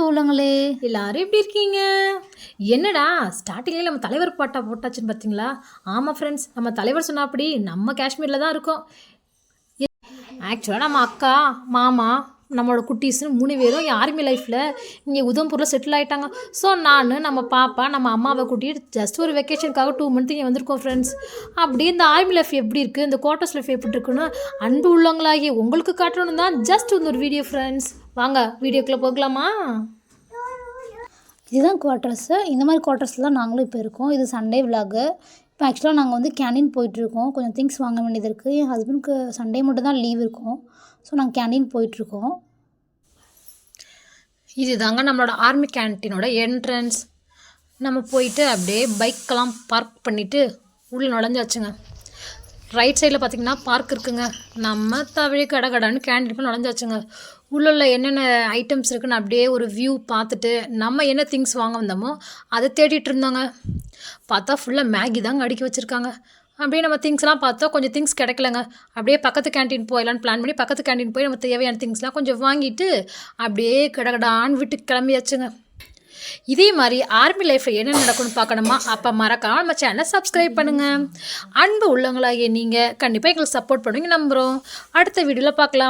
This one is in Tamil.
உள்ளவங்களே எல்லாரும் எப்படி இருக்கீங்க? என்னடா ஸ்டார்டிங்லேயே நம்ம தலைவர் பாட்டா போட்டாச்சுன்னு பார்த்தீங்களா? ஆமாம் ஃப்ரெண்ட்ஸ், நம்ம தலைவர் சொன்னாப்படி நம்ம காஷ்மீரில் தான் இருக்கோம். ஆக்சுவலாக நம்ம அக்கா மாமா நம்மளோட குட்டீஸ்னு 3 பேரும் என் ஆர்மி லைஃப்பில் இங்கே உதம்பூரில் செட்டில் ஆகிட்டாங்க. ஸோ நான் நம்ம பாப்பா நம்ம அம்மாவை கூட்டிகிட்டு ஜஸ்ட் ஒரு வெக்கேஷனுக்காக 2 மந்த் இங்கே வந்திருக்கோம் ஃப்ரெண்ட்ஸ். அப்படி இந்த ஆர்மி லைஃப் எப்படி இருக்குது, இந்த குவார்ட்டர்ஸ் லைஃப் எப்படி இருக்குன்னு அன்பு உள்ளவங்களாகி உங்களுக்கு காட்டணும் தான் ஜஸ்ட் ஒரு வீடியோ ஃப்ரெண்ட்ஸ். வாங்க வீடியோக்குள்ளே போகலாமா? இதுதான் குவார்ட்டர்ஸு. இந்த மாதிரி குவார்ட்டர்ஸில் தான் நாங்களும் இப்போ இருக்கோம். இது சண்டே விலாகு. இப்போ ஆக்சுவலாக நாங்கள் வந்து கேண்டீன் போயிட்டுருக்கோம். கொஞ்சம் திங்ஸ் வாங்க வேண்டியது இருக்குது. என் ஹஸ்பண்டுக்கு சண்டே மட்டும் தான் லீவ் இருக்கும். ஸோ நாங்கள் கேண்டீன் போயிட்டுருக்கோம். இது தாங்க நம்மளோட ஆர்மி கேன்டீனோட என்ட்ரன்ஸ். நம்ம போயிட்டு அப்படியே பைக்கெல்லாம் பார்க் பண்ணிவிட்டு உள்ளே நுழைஞ்சாச்சுங்க. ரைட் சைடில் பார்த்திங்கன்னா பார்க் இருக்குங்க. நம்ம தவழி கடன்னு கேண்டீனுக்கு நுழைஞ்சாச்சுங்க. உள்ள என்னென்ன ஐட்டம்ஸ் இருக்குன்னு அப்படியே ஒரு வியூ பார்த்துட்டு நம்ம என்ன திங்ஸ் வாங்க வந்தோமோ அதை தேடிட்டு இருந்தோங்க. பார்த்தா ஃபுல்லாக மேகி தாங்க அடுக்கி வச்சுருக்காங்க. அப்படியே நம்ம திங்ஸ்லாம் பார்த்தா கொஞ்சம் திங்ஸ் கிடைக்கலங்க. அப்படியே பக்கத்து கேண்டீன் போயிடலான்னு பிளான் பண்ணி பக்கத்து கேண்டீன் போய் நம்ம தேவையான திங்ஸ்லாம் கொஞ்சம் வாங்கிட்டு அப்படியே கடகடான்னு வீட்டுக்கு கிளம்பியாச்சுங்க. இதே மாதிரி ஆர்மி லைஃப்பில் என்ன நடக்கும்னு பார்க்கணுமா? அப்போ மறக்காம நம்ம சேனலை சப்ஸ்கிரைப் பண்ணுங்கள். அன்பு உள்ளவங்களாகிய நீங்கள் கண்டிப்பாக எங்களுக்கு சப்போர்ட் பண்ணுவீங்க நம்புகிறோம். அடுத்த வீடியோவில் பார்க்கலாம்.